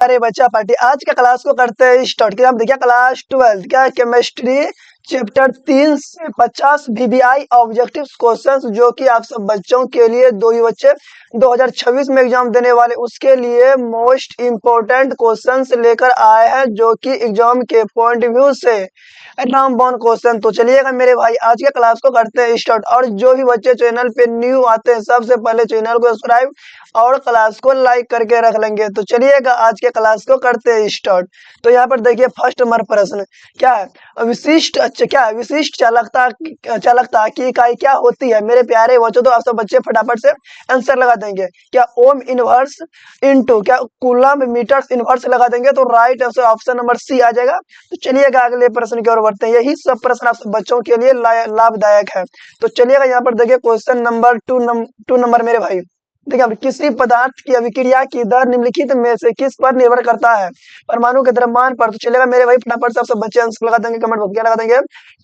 अरे बच्चा पार्टी आज का क्लास को करते हैं स्टार्ट। क्या हम देखिए क्लास 12 क्या केमिस्ट्री चैप्टर 3 से 50 VBI ऑब्जेक्टिव क्वेश्चंस जो कि आप सब बच्चों के लिए दो ही बच्चे 2026 में एग्जाम देने वाले उसके लिए मोस्ट इम्पोर्टेंट क्वेश्चंस लेकर आए हैं जो कि एग्जाम के पॉइंट व्यू से राम बाउंड क्वेश्चन। तो चलिएगा मेरे भाई आज के क्लास को करते हैं स्टार्ट। और जो भी बच्चे चैनल पे न्यू आते हैं सबसे पहले चैनल को सब्सक्राइब और क्लास को लाइक करके रख लेंगे। तो चलिएगा आज के क्लास को करते हैं स्टार्ट। तो यहाँ पर देखिए फर्स्ट नंबर प्रश्न क्या है, विशिष्ट क्या है? विशिष्ट चालकता की इकाई क्या होती है मेरे प्यारे बच्चों? तो आप सब बच्चे फटाफट से आंसर लगा देंगे। क्या ओम इनवर्स इनटू क्या कूलम मीटर इनवर्स लगा देंगे तो right answer option number C आ जाएगा। तो चलिएगा अगले प्रश्न की ओर बढ़ते हैं। यही सब प्रश्न आप सब बच्चों के लिए लाभदायक है। तो चलिएगा यहाँ पर देखिए क्वेश्चन नंबर टू नंबर मेरे भाई। देखिए अब किसी पदार्थ की अभिक्रिया की दर निम्नलिखित में से किस पर निर्भर करता है? परमाणु के द्रव्यमान पर। तो चलेगा मेरे भाई फटाफट से आप सब बच्चे आंसर लगा देंगे। कमेंट बॉक्स क्या लगा देंगे?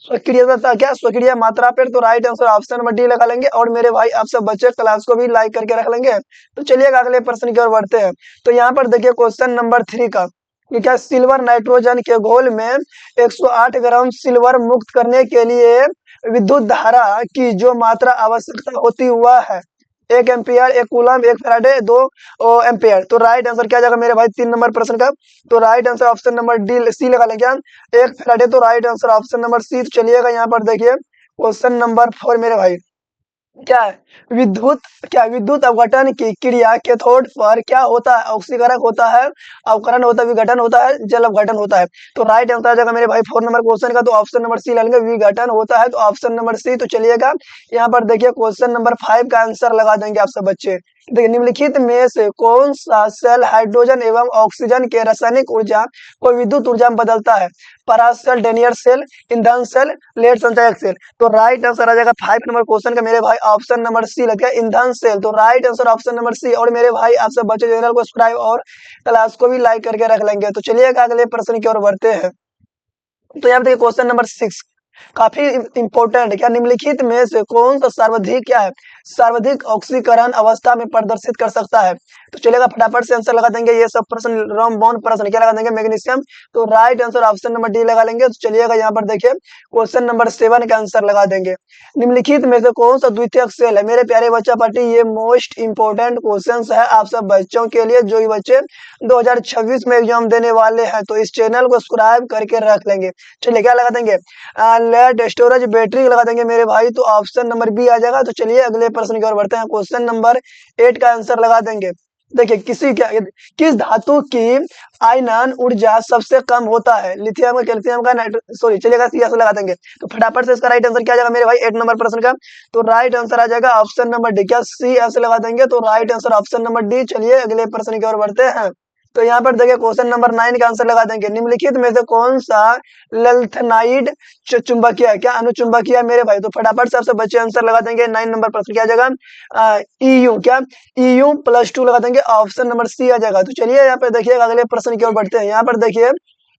स्वक्रियता क्या स्वक्रिय मात्रा पर। तो right answer option number D लगा लेंगे। और मेरे भाई आप सब बच्चे क्लास को भी लाइक करके रख लेंगे। तो चलिएगा अगले प्रश्न की ओर बढ़ते हैं। तो यहाँ पर देखिए क्वेश्चन नंबर 3 का कि क्या सिल्वर नाइट्रोजन के घोल में 108 ग्राम सिल्वर मुक्त करने के लिए विद्युत धारा की जो मात्रा आवश्यकता होती वह है 1 एम्पियर, 1 कूलम, 1 फैराडे, 2 एम्पियर। तो राइट आंसर क्या जाएगा मेरे भाई 3 नंबर प्रश्न का? तो right answer option number D C लगा लेंगे हम 1 फैराडे। तो right answer option number C. तो चलिएगा यहाँ पर देखिए क्वेश्चन नंबर 4 मेरे भाई क्या है विद्युत अवघटन की क्रिया कैथोड पर क्या होता है? ऑक्सीकरण होता है, अवकरण होता है, विघटन होता है, जल अवघटन होता है। तो राइट आंसर आ जाएगा मेरे भाई 4 नंबर क्वेश्चन का। तो ऑप्शन नंबर सी लेंगे विघटन होता है तो ऑप्शन नंबर सी। तो चलिएगा यहाँ पर देखिए क्वेश्चन नंबर 5 का आंसर लगा देंगे आप सब बच्चे। देखिए निम्नलिखित में से कौन सा सेल हाइड्रोजन एवं ऑक्सीजन के रासायनिक ऊर्जा को विद्युत ऊर्जा में बदलता है? पराग सेल, डेनियर सेल, ईंधन सेल, लेड संचायक सेल। तो राइट आंसर आ जाएगा 5 नंबर क्वेश्चन का मेरे भाई ऑप्शन नंबर सी लग गया ईंधन सेल। तो right answer option number C. और मेरे भाई आप सब बच्चे चैनल को सब्सक्राइब और क्लास को भी लाइक करके रख लेंगे। तो चलिएगा अगले प्रश्न की ओर बढ़ते हैं। तो यहाँ पे देखिए क्वेश्चन नंबर 6 काफी इंपॉर्टेंट है। क्या निम्नलिखित में से कौन सा सर्वाधिक क्या है सर्वाधिक ऑक्सीकरण अवस्था में प्रदर्शित कर सकता है? तो चलेगा फटाफट से आंसर लगा देंगे। ये सब प्रश्न राम बाउंड प्रश्न क्या लगा देंगे? मैग्नीशियम। तो right answer option number D लगा लेंगे। तो चलिएगा यहाँ पर देखिए क्वेश्चन नंबर 7 का आंसर लगा देंगे। निम्नलिखित में से कौन सा द्वितीयक सेल है मेरे प्यारे बच्चा पार्टी? ये मोस्ट इंपोर्टेंट क्वेश्चन है आप सब बच्चों के लिए जो बच्चे 2026 में एग्जाम देने वाले हैं। तो इस चैनल को सब्सक्राइब करके रख लेंगे। चलिए क्या लगा देंगे? लेड स्टोरेज बैटरी लगा देंगे मेरे भाई। तो ऑप्शन नंबर बी आ जाएगा। तो चलिए अगले प्रश्न की ओर बढ़ते हैं। क्वेश्चन नंबर 8 का आंसर लगा देंगे। देखिए किस धातु की आयनन ऊर्जा सबसे कम होता है? लिथियम, कैल्शियम का, सॉरी चलिएगा सी ऐसे लगा देंगे। तो फटाफट से इसका राइट आंसर क्या आ जाएगा मेरे भाई 8 नंबर प्रश्न का? तो राइट आंसर आ जाएगा ऑप्शन नंबर डी। क्या सी ऐसे लगा देंगे? तो right answer option number D. चलिए अगले प्रश्न की ओर बढ़ते हैं। तो यहाँ पर देखिए क्वेश्चन नंबर 9 का आंसर लगा देंगे। निम्नलिखित में से कौन सा लैंथेनाइड चुंबकीय है? क्या अनुचुंबकीय है मेरे भाई? तो फटाफट से बच्चे आंसर लगा देंगे। 9 नंबर प्रश्न क्या आ जाएगा? ईयू क्या ईयू +2 लगा देंगे। ऑप्शन नंबर सी आ जाएगा। तो चलिए यहाँ पे देखिए अगले प्रश्न की ओर बढ़ते हैं। यहाँ पर देखिए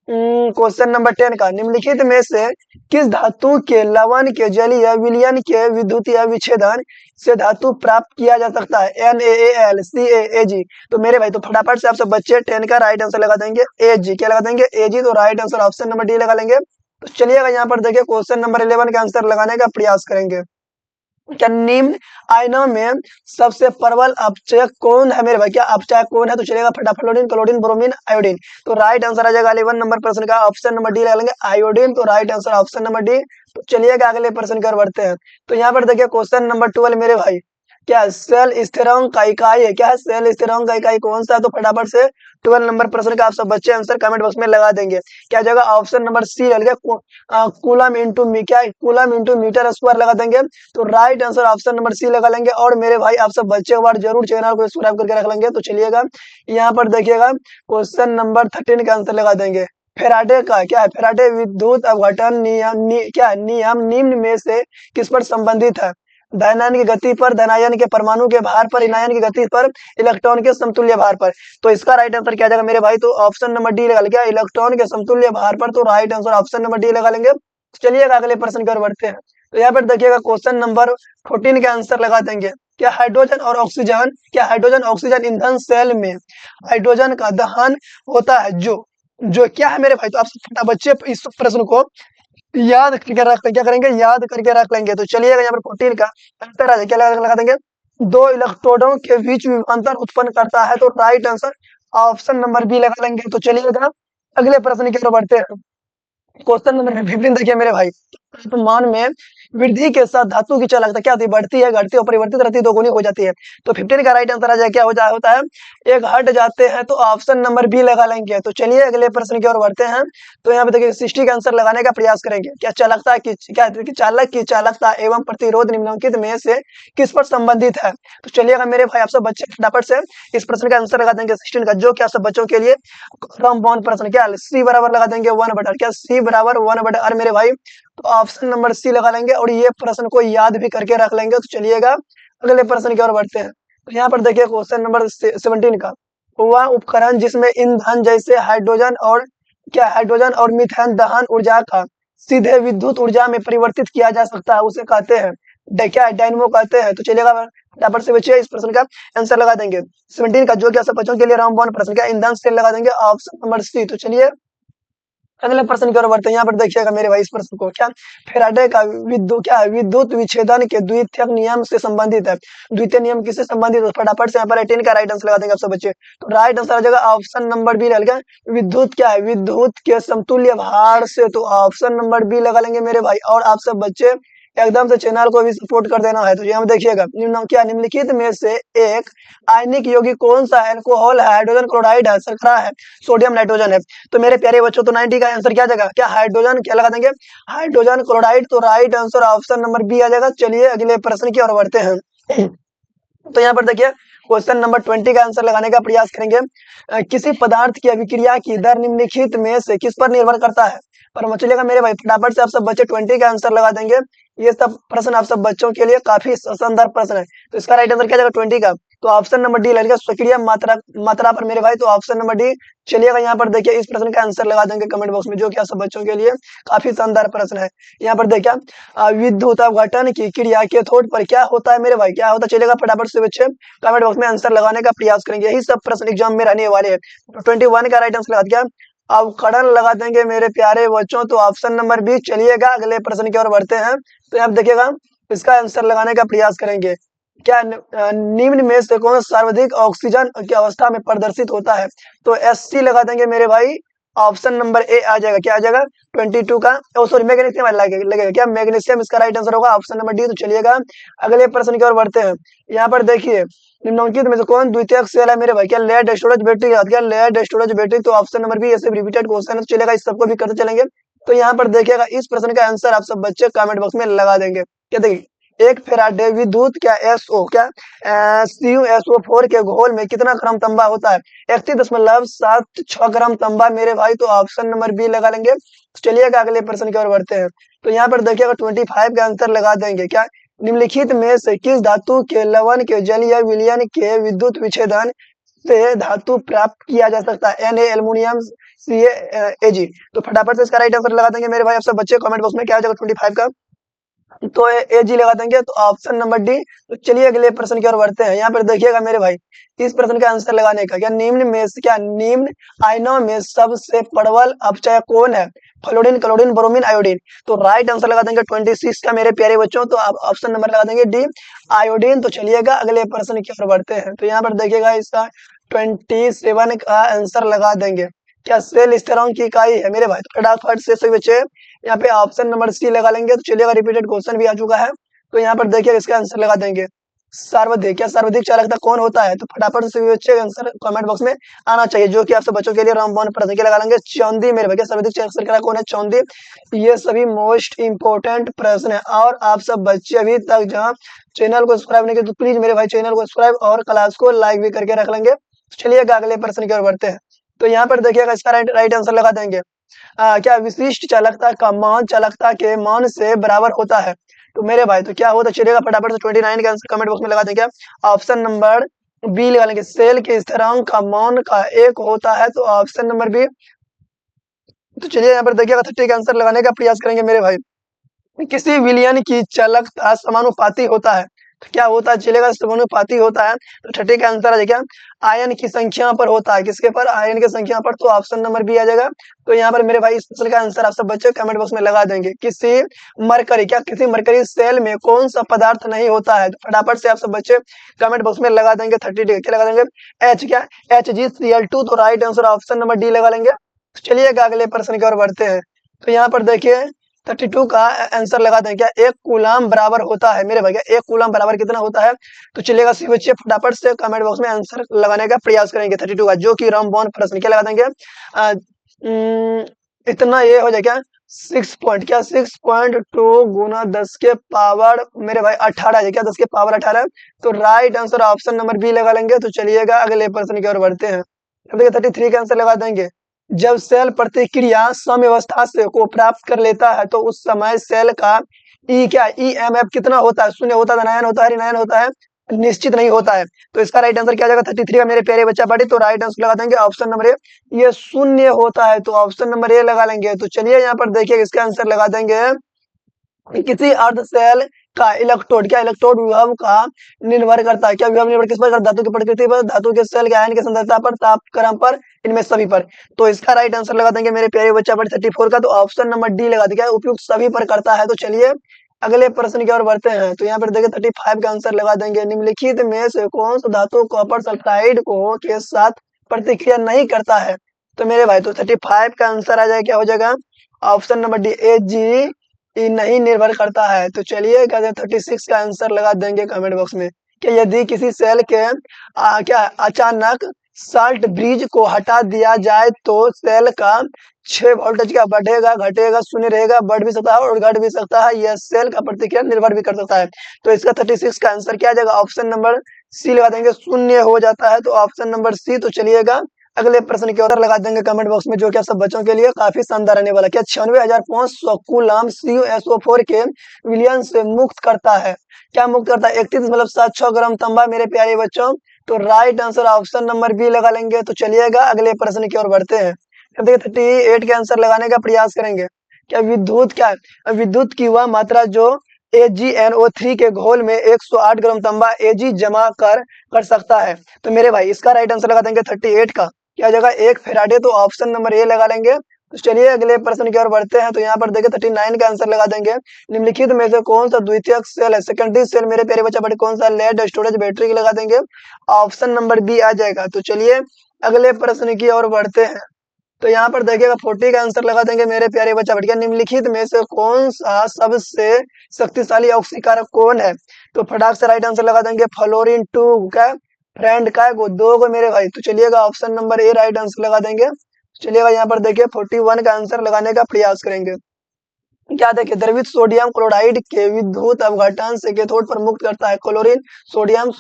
क्वेश्चन नंबर 10 का निम्नलिखित में से किस धातु के लवण के जलीय विलयन के विद्युतीय विच्छेदन से धातु प्राप्त किया जा सकता है? NaAl, CaAg। तो मेरे भाई तो फटाफट से आप सब बच्चे 10 का राइट आंसर लगा देंगे Ag। क्या लगा देंगे? Ag। तो right answer option number D लगा लेंगे। तो चलिएगा यहाँ पर देखिए क्वेश्चन नंबर 11 का आंसर लगाने का प्रयास करेंगे। क्या निम्न आयनों में सबसे प्रबल अपचयक कौन है मेरे भाई? क्या अपचयक कौन है? तो चलेगा फटाफट फ्लोरीन, क्लोरीन, ब्रोमीन, आयोडीन। तो राइट आंसर आ जाएगा 11 नंबर प्रश्न का ऑप्शन नंबर डी लगा लेंगे आयोडीन। तो right answer option number D. तो चलिएगा अगले प्रश्न की ओर बढ़ते हैं। तो यहाँ पर देखिए क्वेश्चन नंबर 12 मेरे भाई क्या सेल स्थिरांक का इकाई है? क्या सेल स्थिरांक का इकाई कौन सा है? तो फटाफट से 12 नंबर प्रश्न का आप सब बच्चे आंसर कमेंट बॉक्स में लगा देंगे। क्या जगह ऑप्शन नंबर सी लग गया कूलम इंटू क्या कूलम इंटू मीटर स्क्वायर लगा देंगे। तो right answer option number C लगा लेंगे। और मेरे भाई आप सब बच्चे एक बार जरूर चैनल को सब्सक्राइब करके रख लेंगे। तो चलिएगा यहाँ पर देखिएगा क्वेश्चन नंबर 13 का आंसर लगा देंगे। फेराडे का क्या है? फेराडे विद्युत अवघटन नियम निम्न में से किस पर संबंधित है? धनायन की गति पर, धनायन के परमाणु के भार पर, ऋणायन की गति पर, इलेक्ट्रॉन के समतुल्य भार पर। तो इसका राइट आंसर क्या जाएगा मेरे भाई? तो ऑप्शन नंबर डी लगा लेंगे इलेक्ट्रॉन के समतुल्य भार पर। तो right answer option number D लगा लेंगे। चलिएगा अगले प्रश्न की ओर बढ़ते हैं। तो यहाँ पर देखिएगा क्वेश्चन नंबर 14 का आंसर लगा देंगे। क्या हाइड्रोजन ऑक्सीजन ईंधन सेल में हाइड्रोजन का दहन होता है, जो जो क्या है मेरे भाई। तो आप फटाफट बच्चे इस प्रश्न को याद करके रख, क्या करेंगे, याद करके रख लेंगे। तो चलिएगा यहाँ पर 14 का आंसर आ जाए, क्या लगा देंगे, दो इलेक्ट्रोडों के बीच विभवांतर उत्पन्न करता है। तो right answer option number B लगा लेंगे। तो चलिएगा अगले प्रश्न की ओर बढ़ते हैं। क्वेश्चन नंबर 15 देखिए मेरे भाई, तापमान में वृद्धि के साथ धातु की चालकता क्या होती है, बढ़ती है, घटती है, परिवर्तित रहती है, दोगुनी हो जाती है। तो 15 का राइट आंसर आ जाए, क्या होता है, एक हट जाते हैं। तो ऑप्शन नंबर बी लगा लेंगे। तो चलिए अगले प्रश्न की ओर बढ़ते हैं। तो यहाँ पे देखिए 60 का आंसर लगाने का प्रयास करेंगे। क्या चालकता की क्या चालक की चालकता एवं प्रतिरोध निम्नलिखित में से किस पर संबंधित है। तो चलिएगा मेरे भाई, आप सब बच्चे फटाफट से इस प्रश्न का आंसर लगा देंगे 16 का, जो क्या सब बच्चों के लिए रामबाण प्रश्न। क्या सी बराबर लगा देंगे 1/r, क्या सी बराबर 1/r मेरे भाई। तो ऑप्शन नंबर सी लगा लेंगे और ये प्रश्न को याद भी करके रख लेंगे। तो चलिएगा अगले प्रश्न की ओर बढ़ते हैं। तो यहाँ पर देखिए क्वेश्चन नंबर 17 का, वह उपकरण जिसमें ईंधन जैसे हाइड्रोजन और मीथेन दहन ऊर्जा का सीधे विद्युत ऊर्जा में परिवर्तित किया जा सकता है, उसे कहते हैं क्या डायनमो कहते हैं। तो चलिएगा फटाफट से बच्चे इस प्रश्न का आंसर लगा देंगे 17 का, जो क्या सब बच्चों के लिए रामबाण प्रश्न, क्या ईंधन सेल लगा देंगे ऑप्शन नंबर सी। तो चलिए अगले प्रश्न की ओर बढ़ते हैं। यहाँ पर देखिएगा मेरे भाई इस प्रश्न को, क्या फैराडे का विद्युत विच्छेदन के द्वितीयक नियम से संबंधित है। द्वितीय नियम किससे संबंधित है, फटाफट से यहाँ पर 18 का राइट आंसर लगा देंगे आप सब बच्चे। तो राइट आंसर आ जाएगा ऑप्शन नंबर बी रहेगा, विद्युत के समतुल्य भार से। तो ऑप्शन नंबर बी लगा लेंगे मेरे भाई। और आप सब बच्चे एकदम से चैनल को भी सपोर्ट कर देना है। तो यहाँ देखिएगा निम्नलिखित में से एक आयनिक यौगिक कौन सा है, अल्कोहल है, हाइड्रोजन क्लोराइड है, शर्करा है, सोडियम नाइट्रोजन है। तो मेरे प्यारे बच्चों, तो 90 का आंसर क्या आ जाएगा, क्या हाइड्रोजन, क्या लगा देंगे, हाइड्रोजन क्लोराइड। तो right answer option number B आ जाएगा। चलिए अगले प्रश्न की ओर बढ़ते हैं। तो यहाँ पर देखिए क्वेश्चन नंबर 20 का आंसर लगाने का प्रयास करेंगे। किसी पदार्थ की अभिक्रिया की दर निम्नलिखित में से किस पर निर्भर करता है। पर चलिएगा मेरे भाई फटाफट से आप सब बच्चे 20 का आंसर लगा देंगे। ये सब प्रश्न आप सब बच्चों के लिए काफी शानदार प्रश्न है। तो इसका राइट आंसर क्या जाएगा 20 का। तो ऑप्शन नंबर डी लगेगा स्वक्रिय मात्रा पर मेरे भाई। तो ऑप्शन नंबर डी। चलिएगा यहाँ पर देखिए इस प्रश्न का आंसर लगा देंगे कमेंट बॉक्स में, जो कि आप सब बच्चों के लिए काफी शानदार प्रश्न है। यहाँ पर देखिए विद्युत अपघटन की क्रिया कैथोड पर क्या होता है मेरे भाई, क्या होता है। चलिएगा फटाफट से बच्चे कमेंट बॉक्स में आंसर लगाने का प्रयास करेंगे। यही सब प्रश्न एग्जाम में रहने वाले हैं। 21 का राइट आंसर लगा दिया, अवकड़न लगा देंगे मेरे प्यारे बच्चों। तो ऑप्शन नंबर बी। चलिएगा अगले प्रश्न की ओर बढ़ते हैं। तो यहाँ देखिएगा इसका आंसर लगाने का प्रयास करेंगे। क्या निम्न में से कौन सर्वाधिक ऑक्सीजन की अवस्था में प्रदर्शित होता है। तो एससी लगा देंगे मेरे भाई। ऑप्शन नंबर ए आ जाएगा, क्या आ जाएगा 22 का। सॉरी मैग्नीशियम लगेगा, क्या मैग्नीशियम इसका राइट आंसर होगा ऑप्शन नंबर डी। तो चलिएगा अगले प्रश्न की ओर बढ़ते हैं। यहाँ पर देखिए निम्नलिखित में से कौन द्वितीयक सेल है मेरे भाई, क्या लेड स्टोरेज बैटरी, क्या लेड स्टोरेज बैटरी। तो ऑप्शन नंबर बी। ऐसे रिपीटेड क्वेश्चन है, तो चलेगा इस सबको भी करते चलेंगे। तो यहाँ पर देखिएगा इस प्रश्न का आंसर आप सब बच्चे कमेंट बॉक्स में लगा देंगे। क्या देखिए एक फेराडे विद्युत क्या एसओ क्या CuSO4 के घोल में कितना ग्राम तांबा होता है, 31.76 ग्राम तांबा मेरे भाई। तो ऑप्शन नंबर बी लगा लेंगे। चलिएगा अगले प्रश्न की ओर बढ़ते हैं। तो यहाँ पर देखिएगा 25 का आंसर लगा देंगे। क्या निम्नलिखित में से किस धातु के लवण के जलीय विलयन के विद्युत विच्छेदन से धातु प्राप्त किया जा सकता है, Na एल्युमिनियम CaAg। तो फटाफट से इसका राइट आंसर लगा देंगे मेरे भाई। आप सब बच्चे कमेंट बॉक्स में क्या आ जाएगा 25 का। तो एजी लगा देंगे। तो ऑप्शन नंबर डी। तो चलिए अगले प्रश्न की ओर बढ़ते हैं। यहाँ पर देखिएगा मेरे भाई इस प्रश्न का आंसर लगाने का, निम्न आयनों में सबसे प्रबल अपचय कौन है, फ्लोरीन, क्लोरीन, ब्रोमीन, आयोडीन। तो राइट आंसर लगा देंगे 26 का मेरे प्यारे बच्चों। तो आप ऑप्शन नंबर लगा देंगे डी, आयोडीन। तो चलिएगा अगले प्रश्न की ओर बढ़ते हैं। तो यहाँ पर देखिएगा इसका 27 का आंसर लगा देंगे। क्या सेल स्थिरांक की इकाई है मेरे भाई। तो फटाफट से सभी बच्चे यहाँ पे ऑप्शन नंबर सी लगा लेंगे। तो चलिएगा रिपीटेड क्वेश्चन भी आ चुका है। तो यहाँ पर देखिए इसका आंसर लगा देंगे सर्वाधिक, क्या सर्वाधिक चालकता कौन होता है। तो फटाफट से सभी बच्चे आंसर कमेंट बॉक्स में आना चाहिए, जो कि आप सब बच्चों के लिए रामबाण प्रश्न के लगा लेंगे चौंधी मेरे भाई। सर्वाधिक चालकता कौन है, चौंधी। ये सभी मोस्ट इंपोर्टेंट प्रश्न है। और आप सब बच्चे अभी तक जहाँ चैनल को सब्सक्राइब नहीं किया तो प्लीज मेरे भाई चैनल को सब्सक्राइब और क्लास को लाइक भी करके रख लेंगे। चलिएगा अगले प्रश्न की ओर बढ़ते हैं। तो यहाँ पर देखिएगा इसका राइट आंसर लगा देंगे। क्या विशिष्ट चालकता का मान चालकता के मान से बराबर होता है। तो मेरे भाई तो क्या होता चलेगा फटाफट से 29 का आंसर कमेंट बॉक्स में लगा देंगे। ऑप्शन नंबर बी लगा लेंगे, सेल के स्थिरांक का मान का एक होता है। तो ऑप्शन नंबर बी। तो चलिए यहाँ पर देखिएगा 30 का आंसर लगाने का प्रयास करेंगे मेरे भाई। किसी विलयन की चालकता समानुपाती होता है। तो क्या होता है, चलेगा समानुपाती होता है। तो 30 का आंसर आ जाएगा आयन की संख्या पर होता है, किसके पर, आयन की संख्या पर, तो ऑप्शन नंबर बी आ जाएगा। तो यहाँ पर मेरे भाई इस प्रश्न का आंसर आप सब बच्चे कमेंट बॉक्स में लगा देंगे। किसी मरकरी सेल में कौन सा पदार्थ नहीं होता है, तो फटाफट से आप सब बच्चे कमेंट बॉक्स में लगा देंगे 30 क्या लगा देंगे, एच क्या, HgCl2, तो right answer option number D लगा लेंगे। तो चलिएगा अगले प्रश्न की ओर बढ़ते हैं। तो यहाँ पर देखिए 32 का आंसर लगा दें, क्या एक कूलाम बराबर होता है मेरे भैया, एक कूलाम बराबर कितना होता है, तो चलेगा सभी बच्चे फटाफट से कमेंट बॉक्स में आंसर लगाने का प्रयास करेंगे 32 का, जो कि रामबोन प्रश्न क्या लगा देंगे, इतना ये हो जाएगा 6.2 गुना 10 के पावर मेरे भाई 18 है क्या, 10 के पावर 18, तो right answer option number B लगा लेंगे। तो चलिएगा अगले प्रश्न की ओर बढ़ते हैं। अब देखिए 33 का आंसर लगा देंगे, जब सेल प्रतिक्रिया साम्यावस्था से को प्राप्त कर लेता है तो उस समय सेल का ईएमएफ कितना होता है, शून्य होता है, धनायन होता है, ऋणायन होता है, निश्चित नहीं होता है। तो इसका राइट आंसर क्या आ जाएगा 33 का मेरे प्यारे बच्चा पार्टी, तो राइट आंसर लगा देंगे ऑप्शन नंबर ए, ये शून्य होता है, तो ऑप्शन नंबर ए लगा लेंगे। तो चलिए यहाँ पर देखिए इसका आंसर लगा देंगे, किसी अर्ध सेल का इलेक्ट्रोड क्या, इलेक्ट्रोड विभव का निर्भर करता है, क्या विभव निर्भर किस पर करता है, धातु की प्रकृति पर, धातु के सेल के आयन की सांद्रता पर, तापक्रम पर, इनमें सभी पर। तो इसका राइट आंसर लगा देंगे मेरे प्यारे बच्चा पर 34 का, तो ऑप्शन नंबर डी लगा देंगे, उपयुक्त सभी पर करता है। तो चलिए अगले प्रश्न की ओर बढ़ते हैं। तो यहाँ पर देखिए 35 का आंसर लगा देंगे, निम्नलिखित में से कौन सा धातु कॉपर सल्फाइड को के साथ प्रतिक्रिया नहीं करता है, तो मेरे भाई तो 35 का आंसर आ जाएगा, क्या हो जाएगा ऑप्शन नंबर डी, Ag नहीं निर्भर करता है। तो चलिए कहते हैं 36 का आंसर लगा देंगे कमेंट बॉक्स में, कि यदि किसी सेल के क्या अचानक साल्ट ब्रिज को हटा दिया जाए तो सेल का 6 वोल्टेज क्या बढ़ेगा, घटेगा, शून्य रहेगा, बढ़ भी सकता है और घट भी सकता है, यह सेल का प्रतिक्रिया निर्भर भी कर सकता है। तो इसका 36 का आंसर क्या आ जाएगा, ऑप्शन नंबर सी लगा देंगे, शून्य हो जाता है, तो ऑप्शन नंबर सी। तो चलिएगा अगले प्रश्न के उत्तर लगा देंगे कमेंट बॉक्स में, जो क्या सब बच्चों के लिए काफी शानदार रहने वाला, क्या 96,500 कूलाम CuSO4 के विलयन से मुक्त करता है, क्या मुक्त करता है 31.76 ग्राम तांबा मेरे प्यारे बच्चों। तो right answer option number B लगा लेंगे। तो चलिएगा अगले प्रश्न की ओर बढ़ते हैं। अब देखिए 38 के आंसर लगाने का प्रयास करेंगे, क्या विद्युत की वह मात्रा जो AgNO3 के घोल में 108 ग्राम तांबा Ag जमा कर सकता है, तो मेरे भाई इसका राइट आंसर लगा देंगे 38 का, क्या जगह 1 फेराडे, तो ऑप्शन नंबर ए लगा लेंगे। तो चलिए अगले प्रश्न की ओर बढ़ते हैं। तो यहाँ पर देखिए 39 का आंसर लगा देंगे, निम्नलिखित में से कौन सा द्वितीयक सेल है, सेकेंडरी सेल मेरे प्यारे बच्चा बड़े कौन सा, लेड स्टोरेज बैटरी लगा देंगे, ऑप्शन नंबर बी आ जाएगा। तो चलिए अगले प्रश्न की ओर बढ़ते हैं। तो यहाँ पर देखिएगा 40 का आंसर लगा देंगे मेरे प्यारे बच्चा बढ़िया, निम्नलिखित में से कौन सा सबसे शक्तिशाली ऑक्सीकारक कौन है, तो फटाक से राइट आंसर लगा देंगे, फ्लोरीन 2 का, फ्रेंड का को, दो को मेरे भाई। तो चलिएगा option number A right answer लगा देंगे। चलिएगा यहाँ पर देखिए 41 का आंसर लगाने का प्रयास करेंगे, क्या देखिए द्रवित सोडियम क्लोराइड के विद्युत अपघटन से कैथोड पर मुक्त करता है, क्लोरीन, सोडियम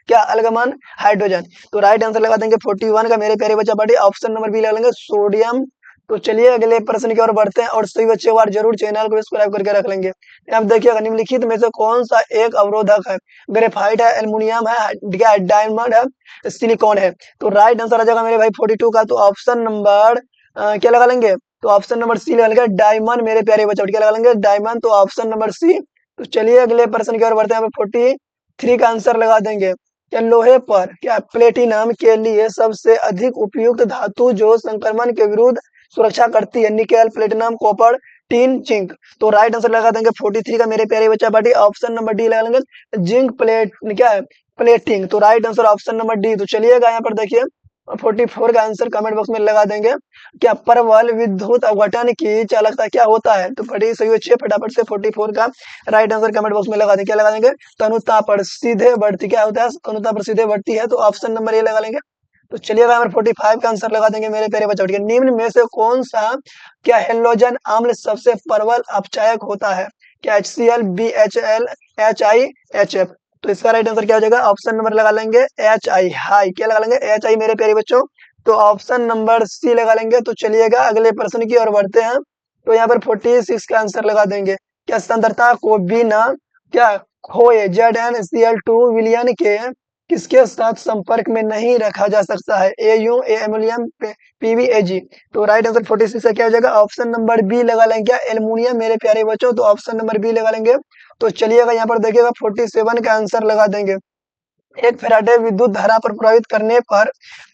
क्या अलगमन, हाइड्रोजन। तो राइट आंसर लगा देंगे 41 का मेरे प्यारे बच्चा पार्टी, ऑप्शन नंबर बी लगा लेंगे, सोडियम। तो चलिए अगले प्रश्न की ओर बढ़ते हैं, और सभी बच्चे बार जरूर चैनल को सब्सक्राइब करके रख लेंगे। अब देखिएगा निम्नलिखित में से कौन सा एक अवरोधक है, ग्रेफाइट है, एल्युमिनियम है, डायमंड है, सिलिकॉन है। तो राइट आंसर आ जाएगा मेरे भाई 42 का, तो ऑप्शन नंबर क्या लगा लेंगे, तो ऑप्शन नंबर सी लगा लेंगे, डायमंड मेरे प्यारे बच्चे क्या लगा लेंगे, डायमंड, तो ऑप्शन नंबर सी। तो चलिए अगले प्रश्न की ओर बढ़ते हैं, 43 का आंसर लगा देंगे, क्या लोहे पर क्या प्लेटिनम के लिए सबसे अधिक उपयुक्त धातु जो संक्रमण के विरुद्ध सुरक्षा करती है, nickel, platinum, copper, tin, zinc. तो राइट आंसर लगा देंगे 43 का मेरे प्यारे बच्चा पार्टी, ऑप्शन नंबर डी लगा लेंगे, जिंक प्लेट क्या है, प्लेटिंग। तो right answer option number D. तो चलिएगा यहाँ पर देखिए 44 का आंसर कमेंट बॉक्स में लगा देंगे, क्या परवल विद्युत अपघटन की चालकता क्या होता है, तो बड़ी सही अच्छी फटाफट से 44 का राइट आंसर कमेंट बॉक्स में लगा देंगे, क्या लगा देंगे, तनुता पर सीधे बढ़ती, क्या होता है, तनुता पर सीधे बढ़ती है, तो ऑप्शन नंबर ए लगा लेंगे। तो चलिए यहाँ 45 का आंसर लगा देंगे मेरे प्यारे बच्चों, निम्न में से कौन सा क्या हेलोजन अम्ल सबसे प्रबल अपचायक होता है, क्या HCl, BHL, HI, HF। तो इसका राइट आंसर क्या हो जाएगा, ऑप्शन नंबर लगा लेंगे HI, हाई, क्या लगा लेंगे HI मेरे प्यारे बच्चों। तो ऑप्शन नंबर सी लगा लेंगे। तो चलिएगा अगले प्रश्न की ओर बढ़ते हैं। तो यहाँ पर 46 का आंसर लगा देंगे, क्या सांद्रता को बिना क्या खोए ZnCl2 विलयन के किसके साथ संपर्क में नहीं रखा जा सकता है? AU, aluminium, PVAG. तो राइट आंसर 46 का क्या हो जाएगा? ऑप्शन नंबर बी लगा लेंगे। क्या एल्युमिनियम मेरे प्यारे बच्चों? तो ऑप्शन नंबर बी लगा लेंगे। तो चलिएगा यहाँ पर देखिएगा 47 का आंसर लगा देंगे। एक फैराडे विद्युत धारा पर प्रभावित करने पर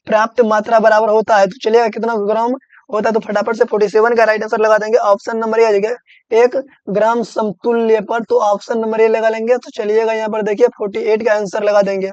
प्राप्त मात्रा बराबर होता है। तो चलिएगा कितना ग्राम होता है? तो फटाफट से 47 का राइट आंसर लगा देंगे। ऑप्शन नंबर ए आ जाएगा 1 ग्राम समतुल्य पर। तो ऑप्शन नंबर ए लगा लेंगे। तो चलिएगा यहाँ पर देखिए 48 का आंसर लगा देंगे।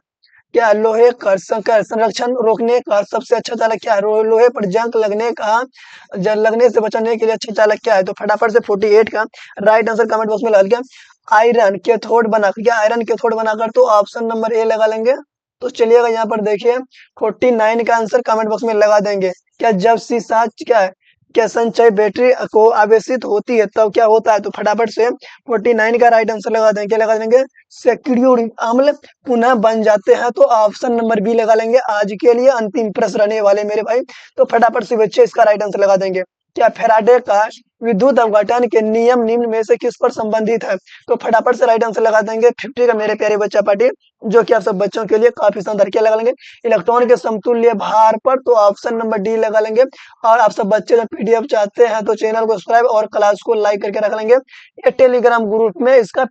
क्या लोहे का संरक्षण रोकने का सबसे अच्छा चालक क्या है? लोहे पर जंग लगने से बचाने के लिए अच्छा चालक क्या है? तो फटाफट से 48 का राइट आंसर कमेंट बॉक्स में लगा दिया। आयरन कैथोड बनाकर। क्या आयरन कैथोड बनाकर? तो ऑप्शन नंबर ए लगा लेंगे। तो चलिएगा यहाँ पर देखिए 49 का आंसर कमेंट बॉक्स में लगा देंगे। क्या जब सीसा क्या है क्या संचय बैटरी को आवेशित होती है तब क्या होता है? तो फटाफट से 49 का राइट आंसर लगा देंगे। क्या लगा देंगे? सैकड़ियों अम्ल पुनः बन जाते हैं। तो ऑप्शन नंबर बी लगा लेंगे। आज के लिए अंतिम प्रश्न रहने वाले मेरे भाई। तो फटाफट से बच्चे इसका राइट आंसर लगा देंगे। क्या फैराडे का विद्युत अपघटन के नियम निम्न में से किस पर संबंधित है? तो फटाफट से राइट आंसर लगा देंगे 50 का मेरे प्यारे बच्चा पार्टी, जो कि आप सब बच्चों के लिए काफी शानदार। क्या लगा लेंगे? इलेक्ट्रॉन के समतुल्य भार पर। तो ऑप्शन नंबर डी लगा लेंगे। और आप सब बच्चे जब पीडीएफ चाहते हैं तो चैनल को सब्सक्राइब और क्लास को लाइक करके रख लेंगे। ये टेलीग्राम ग्रुप में इसका